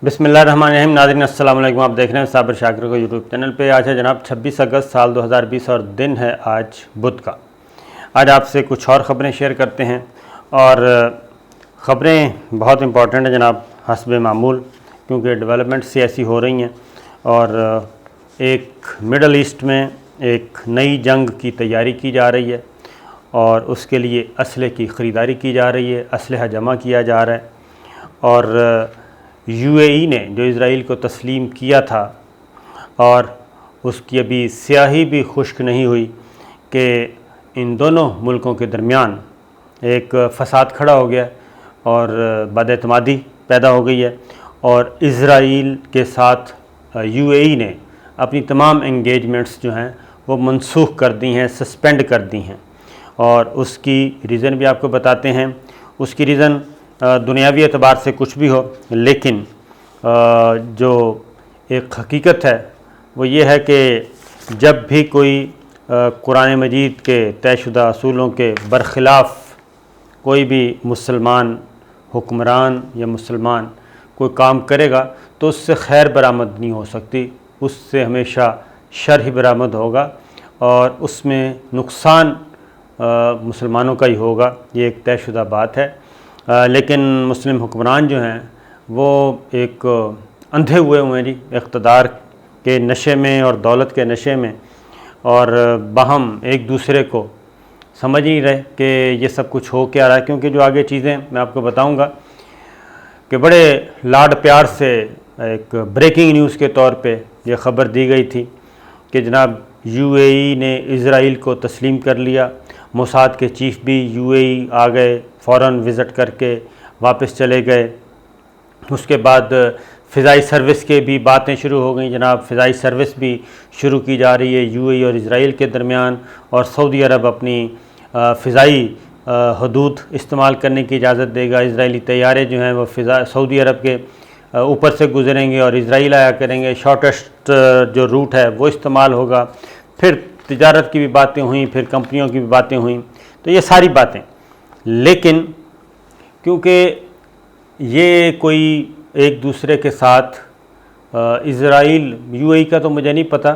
बिस्मिल्लाहिर्रहमानिर्रहीम। नाज़रीन अस्सलाम वालेकुम। आप देख रहे हैं साबिर शाकिर को यूट्यूब चैनल पे। आज है जनाब 26 अगस्त साल 2020 और दिन है आज बुध का। आज आपसे कुछ और ख़बरें शेयर करते हैं और ख़बरें बहुत इंपॉर्टेंट है जनाब हस्बे मामूल, क्योंकि डेवलपमेंट्स ऐसी हो रही हैं और एक मिडल ईस्ट में एक नई जंग की तैयारी की जा रही है और उसके लिए असले की ख़रीदारी की जा रही है, असलहा जमा किया जा रहा है। और यूएई ने जो इज़राइल को तस्लीम किया था और उसकी अभी स्याही भी खुश्क नहीं हुई कि इन दोनों मुल्कों के दरमियान एक फ़साद खड़ा हो गया और बदएतमादी पैदा हो गई है और इज़राइल के साथ यूएई ने अपनी तमाम एंगेजमेंट्स जो हैं वो मनसूख कर दी हैं, सस्पेंड कर दी हैं। और उसकी रीज़न भी आपको बताते हैं। उसकी रीज़न दुनियावी एतबार से कुछ भी हो, लेकिन जो एक हकीकत है वो ये है कि जब भी कोई कुरान मजीद के तयशुदा असूलों के बरखिलाफ़ कोई भी मुसलमान हुक्मरान या मुसलमान कोई काम करेगा तो उससे खैर बरामद नहीं हो सकती, उससे हमेशा शर ही बरामद होगा और उसमें नुकसान मुसलमानों का ही होगा। ये एक तयशुदा बात है। लेकिन मुस्लिम हुक्मरान जो हैं वो एक अंधे हुए हैं जी, इक़्तिदार के नशे में और दौलत के नशे में, और बाहम एक दूसरे को समझ नहीं रहे कि ये सब कुछ हो क्या रहा है। क्योंकि जो आगे चीज़ें मैं आपको बताऊंगा कि बड़े लाड प्यार से एक ब्रेकिंग न्यूज़ के तौर पे ये ख़बर दी गई थी कि जनाब यूएई ने इज़राइल को तस्लीम कर लिया। मोसाद के चीफ़ भी यूएई आ गए, फ़ौरन विज़िट करके वापस चले गए। उसके बाद फ़िज़ाई सर्विस के भी बातें शुरू हो गई जनाब, फ़िज़ाई सर्विस भी शुरू की जा रही है यूएई और इज़राइल के दरमियान, और सऊदी अरब अपनी फ़िज़ाई हदूद इस्तेमाल करने की इजाज़त देगा। इज़राइली तैयारे जो हैं वो सऊदी अरब के ऊपर से गुजरेंगे और इज़राइल आया करेंगे। शॉर्टेस्ट जो रूट है वो इस्तेमाल होगा। फिर तिजारत की भी बातें हुई, फिर कंपनियों की भी बातें हुई, तो ये सारी बातें। लेकिन क्योंकि ये कोई एक दूसरे के साथ इज़राइल यूएई का तो मुझे नहीं पता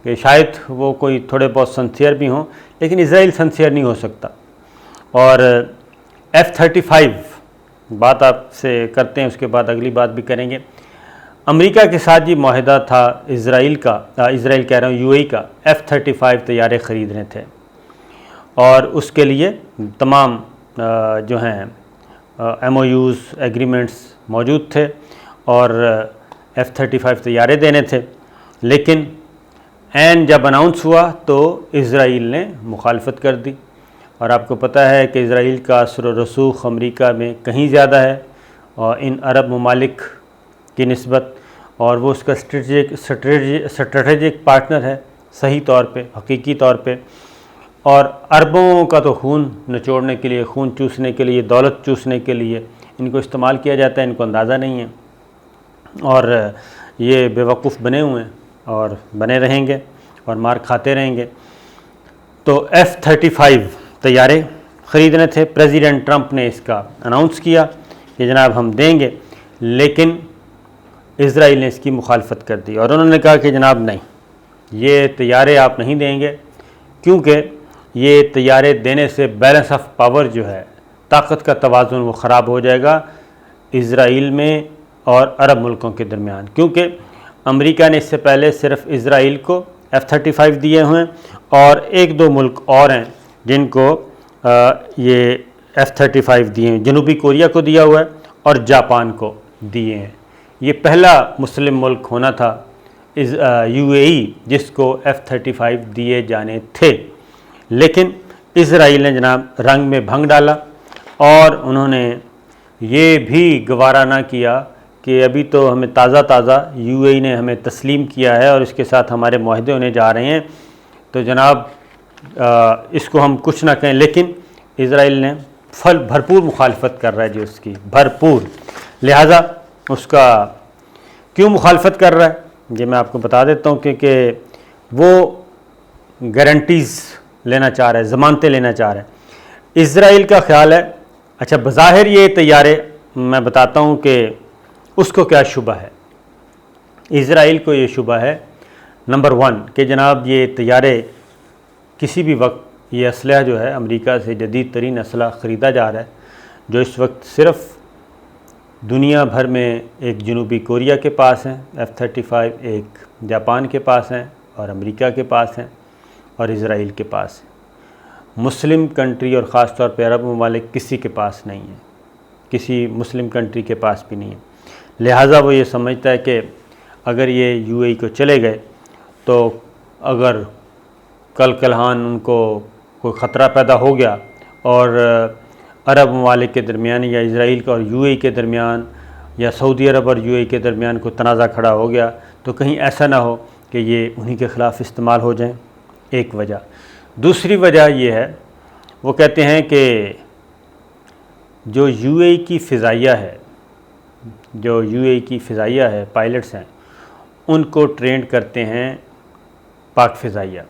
कि शायद वो कोई थोड़े बहुत सिंसियर भी हों, लेकिन इज़राइल सिंसियर नहीं हो सकता। और F-35 बात आपसे करते हैं, उसके बाद अगली बात भी करेंगे। अमेरिका के साथ ये माहिदा था इज़राइल कह रहा हूँ यूएई का F-35 तैयारे ख़रीदने थे और उसके लिए तमाम जो हैं MOUs एग्रीमेंट्स मौजूद थे और F-35 तैयारे देने थे। लेकिन ऐन जब अनाउंस हुआ तो इज़राइल ने मुखालफत कर दी। और आपको पता है कि इज़राइल का असर व रसूख अमेरिका में कहीं ज़्यादा है और इन अरब ममालिक की निस्बत, और वो उसका स्ट्रेटेजिक पार्टनर है सही तौर पे, हकीकी तौर पे। और अरबों का तो खून निचोड़ने के लिए, खून चूसने के लिए, दौलत चूसने के लिए इनको इस्तेमाल किया जाता है, इनको अंदाज़ा नहीं है और ये बेवकूफ़ बने हुए हैं और बने रहेंगे और मार खाते रहेंगे। तो F-35 तैयारे ख़रीदने थे। प्रेसिडेंट ट्रंप ने इसका अनाउंस किया कि जनाब हम देंगे, लेकिन इज़राइल ने इसकी मुखालफत कर दी और उन्होंने कहा कि जनाब नहीं, ये तैयारे आप नहीं देंगे, क्योंकि ये तैयारे देने से बैलेंस ऑफ पावर जो है, ताकत का तवाज़ुन, वो ख़राब हो जाएगा इज़राइल में और अरब मुल्कों के दरमियान। क्योंकि अमेरिका ने इससे पहले सिर्फ इज़राइल को F-35 दिए हुए हैं और एक दो मुल्क और हैं जिनको ये F-35 दिए हैं। जनूबी कोरिया को दिया हुआ है और जापान को दिए हैं। ये पहला मुस्लिम मुल्क होना था यूएई जिसको F-35 दिए जाने थे। लेकिन इज़राइल ने जनाब रंग में भंग डाला और उन्होंने ये भी गवारा ना किया कि अभी तो हमें ताज़ा यूएई ने हमें तस्लीम किया है और इसके साथ हमारे मुआहदे होने जा रहे हैं, तो जनाब इसको हम कुछ ना कहें। लेकिन इज़राइल ने भरपूर मुखालफत कर रहा है जी, उसकी भरपूर। लिहाजा उसका क्यों मुखालफत कर रहा है ये मैं आपको बता देता हूँ, क्योंकि वो गारंटीज़ लेना चाह रहा है, ज़मानतें लेना चाह रहा है। इज़राइल का ख्याल है, अच्छा बज़ाहिर ये तैयारे मैं बताता हूँ कि उसको क्या शुबा है? इज़राइल को ये शुबा है नंबर 1 कि जनाब ये तैयारे किसी भी वक्त ये असलहा जो है अमेरिका से जदीद तरीन असलहा ख़रीदा जा रहा है, जो इस वक्त सिर्फ़ दुनिया भर में एक जनूबी कोरिया के पास हैं F-35, एक जापान के पास हैं और अमेरिका के पास हैं और इज़राइल के पास है। मुस्लिम कंट्री और ख़ास तौर पर अरब ममालिक किसी के पास नहीं है, किसी मुस्लिम कंट्री के पास भी नहीं है। लिहाजा वो ये समझता है कि अगर ये यूएई को चले गए तो अगर कल कलहान उनको कोई ख़तरा पैदा हो गया और अरब ममालिक के दरमियान या इज़राइल का और यूएई के दरमियान या सऊदी अरब और यूएई के दरमियान कोई तनाज़ा खड़ा हो गया तो कहीं ऐसा ना हो कि ये उन्हीं के ख़िलाफ़ इस्तेमाल हो जाएं, एक वजह। दूसरी वजह ये है, वो कहते हैं कि जो यूएई की फ़िज़ाइया है, जो यूएई की फ़िज़ाइया है, पायलट्स हैं, उनको ट्रेंड करते हैं पाक फ़िज़ाइया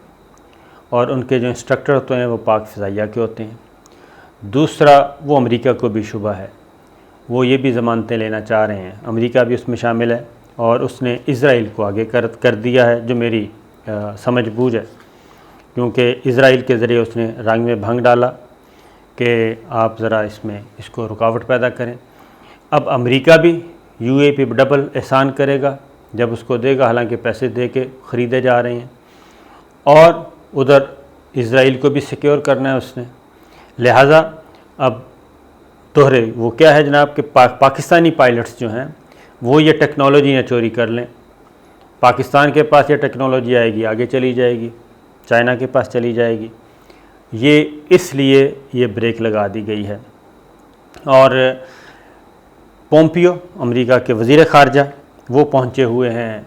और उनके जो इंस्ट्रक्टर होते हैं वो पाक फ़िज़ाइया के होते हैं। दूसरा, वो अमेरिका को भी शुबा है, वो ये भी ज़मानतें लेना चाह रहे हैं, अमेरिका भी उसमें शामिल है और उसने इज़राइल को आगे कर दिया है, जो मेरी समझ बूझ है, क्योंकि इज़राइल के ज़रिए उसने रंग में भंग डाला कि आप ज़रा इसको रुकावट पैदा करें। अब अमेरिका भी यूएई पे डबल एहसान करेगा जब उसको देगा, हालांकि पैसे दे के ख़रीदे जा रहे हैं, और उधर इज़राइल को भी सिक्योर करना है उसने। लिहाजा अब दोहरे वो क्या है जनाब कि पाकिस्तानी पायलट्स जो हैं वो ये टेक्नोलॉजी न चोरी कर लें। पाकिस्तान के पास ये टेक्नोलॉजी आएगी, आगे चली जाएगी, चाइना के पास चली जाएगी, ये इसलिए ये ब्रेक लगा दी गई है। और पोम्पियो अमेरिका के वज़ीर ख़ारजा वो पहुँचे हुए हैं,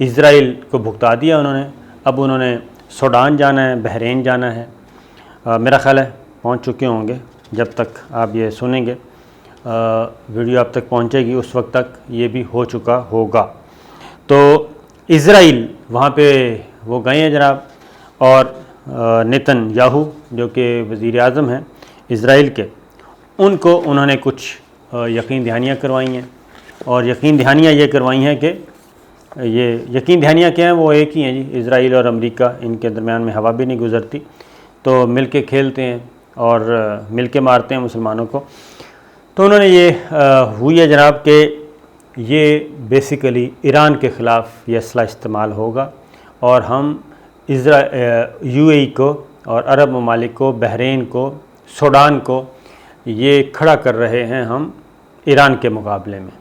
इज़राइल को भुगता दिया उन्होंने। अब उन्होंने सूडान जाना है, बहरीन जाना है, मेरा ख़्याल है पहुँच चुके होंगे। जब तक आप ये सुनेंगे वीडियो आप तक पहुँचेगी उस वक्त तक ये भी हो चुका होगा। तो इज़राइल वहाँ पे वो गए हैं जनाब, और नेतन्याहू जो कि वज़ीर आज़म हैं इज़राइल के, उनको उन्होंने कुछ यकीन दहानियाँ करवाई हैं। और यकीन दहानियाँ ये करवाई हैं कि ये यकीन दहानियाँ क्या हैं, वो एक ही हैं जी, इज़राइल और अमेरिका, इनके दरमियान में हवा भी नहीं गुज़रती, तो मिल के खेलते हैं और मिल के मारते हैं मुसलमानों को। तो उन्होंने ये हुई है जनाब कि ये बेसिकली ईरान के ख़िलाफ़ ये असला इस्तेमाल होगा और हम यूएई को और अरब ममालिक को, बहरीन को, सूडान को ये खड़ा कर रहे हैं हम ईरान के मुकाबले में।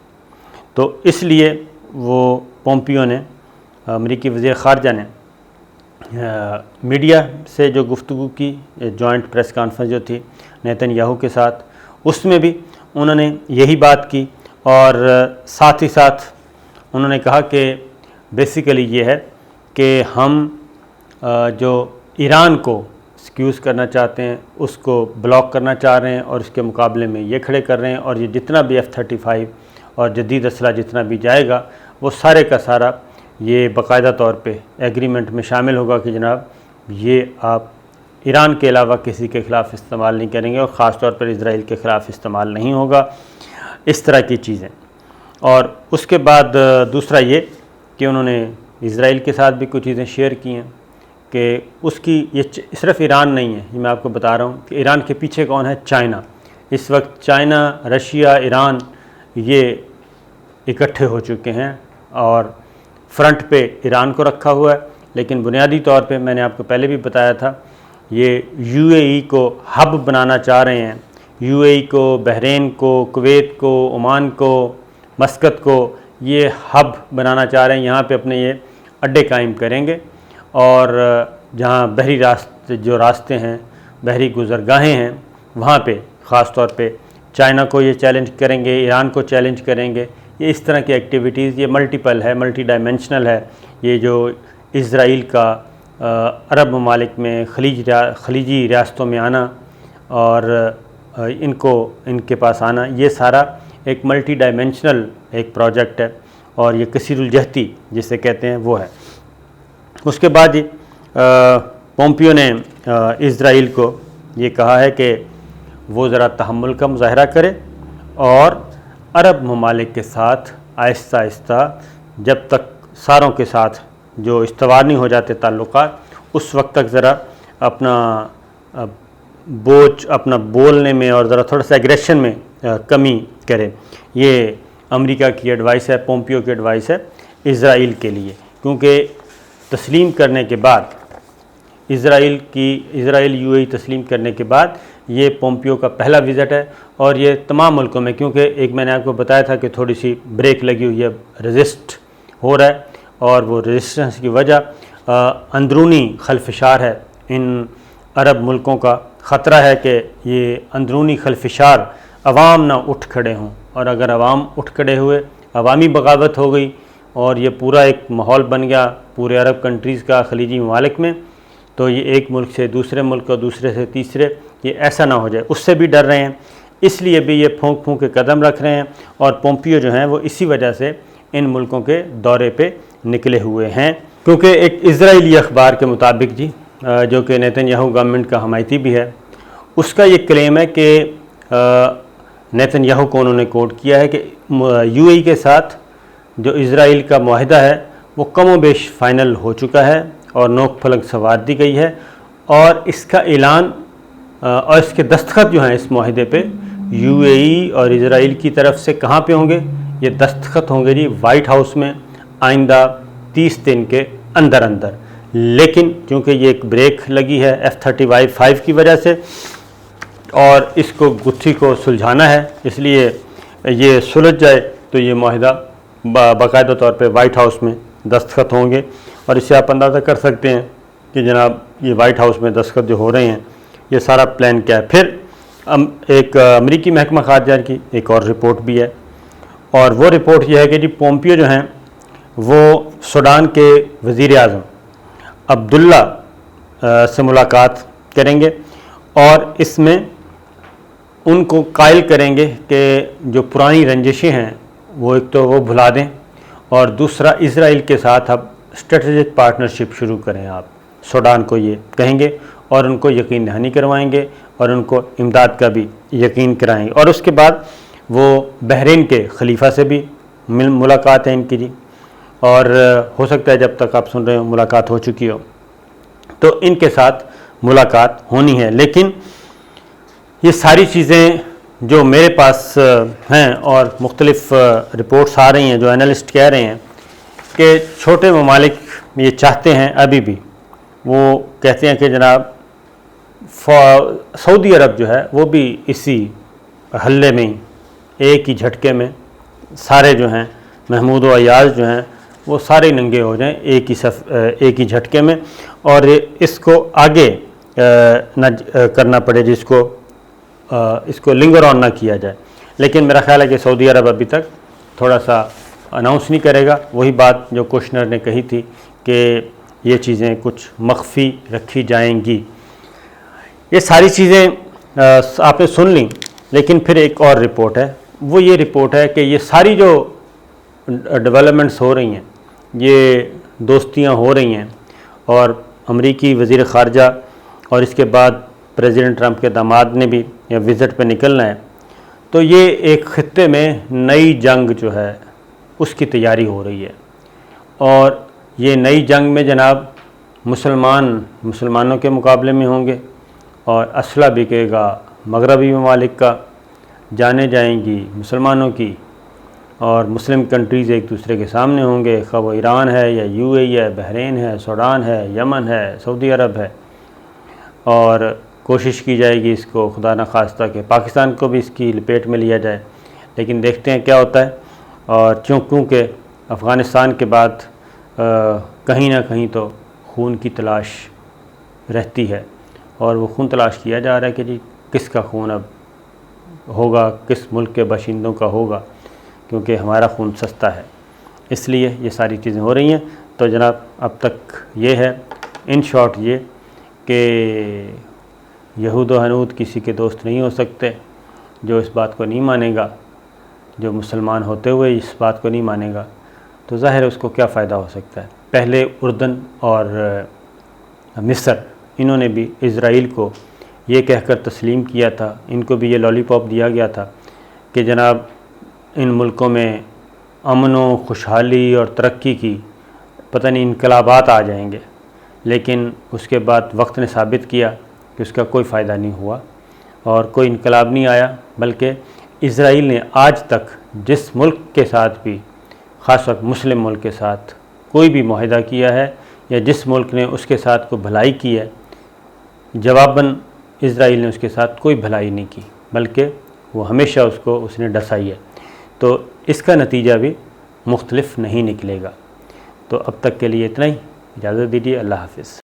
तो इसलिए वो पोम्पियो ने, अमेरिकी वज़ीर ख़ारजा ने मीडिया से जो गुफ्तगू की, जॉइंट प्रेस कॉन्फ्रेंस जो थी नेतन्याहू के साथ, उसमें भी उन्होंने यही बात की और साथ ही साथ उन्होंने कहा कि बेसिकली ये है कि हम जो ईरान को एक्सक्यूज़ करना चाहते हैं उसको ब्लॉक करना चाह रहे हैं और इसके मुकाबले में ये खड़े कर रहे हैं, और ये जितना भी F-35 और जदीद असला जितना भी जाएगा वो सारे का सारा ये बाकायदा तौर पे एग्रीमेंट में शामिल होगा कि जनाब ये आप ईरान के अलावा किसी के ख़िलाफ़ इस्तेमाल नहीं करेंगे और ख़ास तौर पर इज़राइल के ख़िलाफ़ इस्तेमाल नहीं होगा, इस तरह की चीज़ें। और उसके बाद दूसरा ये कि उन्होंने इज़राइल के साथ भी कुछ चीज़ें शेयर की हैं कि उसकी ये सिर्फ ईरान नहीं है, ये मैं आपको बता रहा हूँ कि ईरान के पीछे कौन है, चाइना। इस वक्त चाइना, रशिया, ईरान ये इकट्ठे हो चुके हैं और फ्रंट पे ईरान को रखा हुआ है, लेकिन बुनियादी तौर पे मैंने आपको पहले भी बताया था ये यूएई को हब बनाना चाह रहे हैं। यूएई को, बहरीन को, कुवैत को, ओमान को, मस्कत को ये हब बनाना चाह रहे हैं, यहाँ पे अपने ये अड्डे कायम करेंगे और जहाँ बहरी रास्ते हैं, बहरी गुज़रगाहें हैं, वहाँ पे ख़ास तौर पे चाइना को ये चैलेंज करेंगे, ईरान को चैलेंज करेंगे। ये इस तरह की एक्टिविटीज़ ये मल्टीपल है, मल्टी डायमेंशनल है। ये जो इज़राइल का अरब ममालिक में खलीजी रियासतों में आना और इनके पास आना, ये सारा एक मल्टी डायमेंशनल एक प्रोजेक्ट है और ये कसीरुल जहती जिसे कहते हैं वो है। उसके बाद पोम्पियो ने इज़राइल को ये कहा है कि वो ज़रा तहम्मुल का मुज़ाहरा करे और अरब ममालिक के साथ आहिस्ता आहिस्ता जब तक सारों के साथ जो इस्तवार नहीं हो जाते ताल्लुकात, उस वक्त तक ज़रा अपना बोझ अपना बोलने में और ज़रा थोड़ा सा एग्रेशन में कमी करें। ये अमेरिका की एडवाइस है, पोम्पियो की एडवाइस है इज़राइल के लिए, क्योंकि तस्लीम करने के बाद इज़राइल यूएई तस्लीम करने के बाद ये पोम्पियो का पहला विज़िट है। और ये तमाम मुल्कों में, क्योंकि एक मैंने आपको बताया था कि थोड़ी सी ब्रेक लगी हुई है, रेजिस्ट हो रहा है, और वो रेजिस्टेंस की वजह अंदरूनी खलफिशार है। इन अरब मुल्कों का ख़तरा है कि ये अंदरूनी खलफिशार अवाम ना उठ खड़े हों, और अगर अवाम उठ खड़े हुए, अवामी बगावत हो गई और ये पूरा एक माहौल बन गया पूरे अरब कंट्रीज़ का, खलीजी ममालिक में, तो ये एक मुल्क से दूसरे मुल्क और दूसरे से तीसरे, ये ऐसा ना हो जाए, उससे भी डर रहे हैं। इसलिए भी ये फूंक फूंक के कदम रख रहे हैं। और पोम्पियो जो हैं वो इसी वजह से इन मुल्कों के दौरे पे निकले हुए हैं, क्योंकि एक इज़राइली अखबार के मुताबिक जी, जो कि नेतन्याहू गवर्नमेंट का हमायती भी है, उसका ये क्लेम है कि नेतन्याहू को उन्होंने कोट किया है कि यूएई के साथ जो इज़राइल का मुआहिदा है वो कमोबेश फ़ाइनल हो चुका है और नोक फलक संवार दी गई है। और इसका ऐलान और इसके दस्तखत जो हैं इस मुआहिदे पे यूएई और इज़राइल की तरफ से कहाँ पे होंगे? ये दस्तखत होंगे जी वाइट हाउस में आइंदा 30 दिन के अंदर अंदर। लेकिन क्योंकि ये एक ब्रेक लगी है F-35 की वजह से और इसको गुत्थी को सुलझाना है, इसलिए ये सुलझ जाए तो ये मुआहिदा बाकायदा तौर पे वाइट हाउस में दस्तखत होंगे। और इससे आप अंदाज़ा कर सकते हैं कि जनाब ये वाइट हाउस में दस्तखत जो हो रहे हैं, ये सारा प्लान क्या है। फिर एक अमरीकी महकमा ख़ारजा की एक और रिपोर्ट भी है, और वो रिपोर्ट ये है कि जी पोम्पियो जो हैं वो सूडान के वज़ीर आज़म अब्दुल्ला से मुलाकात करेंगे और इसमें उनको कायल करेंगे कि जो पुरानी रंजिशें हैं वो एक तो वो भुला दें, और दूसरा इज़राइल के साथ अब स्ट्रेटजिक पार्टनरशिप शुरू करें। आप सूडान को ये कहेंगे और उनको यकीन दहानी करवाएंगे और उनको इमदाद का भी यकीन कराएंगे। और उसके बाद वो बहरीन के खलीफा से भी मुलाकात है इनकी जी, और हो सकता है जब तक आप सुन रहे हो मुलाकात हो चुकी हो, तो इनके साथ मुलाकात होनी है। लेकिन ये सारी चीज़ें जो मेरे पास हैं और मुख्तलिफ़ रिपोर्ट्स आ रही हैं, जो एनालिस्ट कह रहे हैं कि छोटे ममालिक ये चाहते हैं, अभी भी वो कहते हैं कि जनाब सऊदी अरब जो है वो भी इसी हल्ले में एक ही झटके में सारे जो हैं महमूद व अयाज जो हैं वो सारे नंगे हो जाएं एक ही झटके में, और इसको आगे न करना पड़े, जिसको इसको लिंगर ऑन ना किया जाए। लेकिन मेरा ख्याल है कि सऊदी अरब अभी तक थोड़ा सा अनाउंस नहीं करेगा। वही बात जो कुशनर ने कही थी कि ये चीज़ें कुछ मख्फी रखी जाएंगी। ये सारी चीज़ें आपने सुन ली, लेकिन फिर एक और रिपोर्ट है, वो ये रिपोर्ट है कि ये सारी जो डेवलपमेंट्स हो रही हैं, ये दोस्तियां हो रही हैं, और अमरीकी वज़ीर ख़ारजा और इसके बाद प्रेसिडेंट ट्रंप के दामाद ने भी या विज़िट पे निकलना है, तो ये एक ख़ित्ते में नई जंग जो है उसकी तैयारी हो रही है। और ये नई जंग में जनाब मुसलमानों के मुकाबले में होंगे, और असला बिकेगा मगरबी ममालिक का, जाने जाएंगी मुसलमानों की, और मुस्लिम कंट्रीज़ एक दूसरे के सामने होंगे, खा वो ईरान है या यूएई है, बहरीन है, सूडान है, यमन है, सऊदी अरब है। और कोशिश की जाएगी इसको खुदा न खास्ता कि पाकिस्तान को भी इसकी लपेट में लिया जाए, लेकिन देखते हैं क्या होता है। और क्योंकि अफ़गानिस्तान के बाद कहीं ना कहीं तो खून की तलाश रहती है, और वो खून तलाश किया जा रहा है कि जी किसका खून अब होगा, किस मुल्क के बाशिंदों का होगा, क्योंकि हमारा खून सस्ता है। इसलिए ये सारी चीज़ें हो रही हैं। तो जनाब अब तक ये है इन शॉर्ट ये कि यहूद व हनूद किसी के दोस्त नहीं हो सकते। जो इस बात को नहीं मानेगा, जो मुसलमान होते हुए इस बात को नहीं मानेगा, तो ज़ाहिर है उसको क्या फ़ायदा हो सकता है। पहले उर्दन और मिस्र इन्होंने भी इज़राइल को ये कहकर तस्लीम किया था, इनको भी ये लॉलीपॉप दिया गया था कि जनाब इन मुल्कों में अमन व खुशहाली और तरक्की की पता नहीं इनकलाबात आ जाएंगे, लेकिन उसके बाद वक्त ने साबित किया कि उसका कोई फ़ायदा नहीं हुआ और कोई इनकलाब नहीं आया, बल्कि इज़राइल ने आज तक जिस मुल्क के साथ भी, ख़ासतौर मुस्लिम मुल्क के साथ कोई भी मुआहदा किया है या जिस मुल्क ने उसके साथ कोई भलाई की है, जवाबन इज़राइल ने उसके साथ कोई भलाई नहीं की, बल्कि वो हमेशा उसने डसाई है। तो इसका नतीजा भी मुख्तलिफ नहीं निकलेगा। तो अब तक के लिए इतना ही, इजाज़त दीजिए, अल्लाह हाफ़िज़।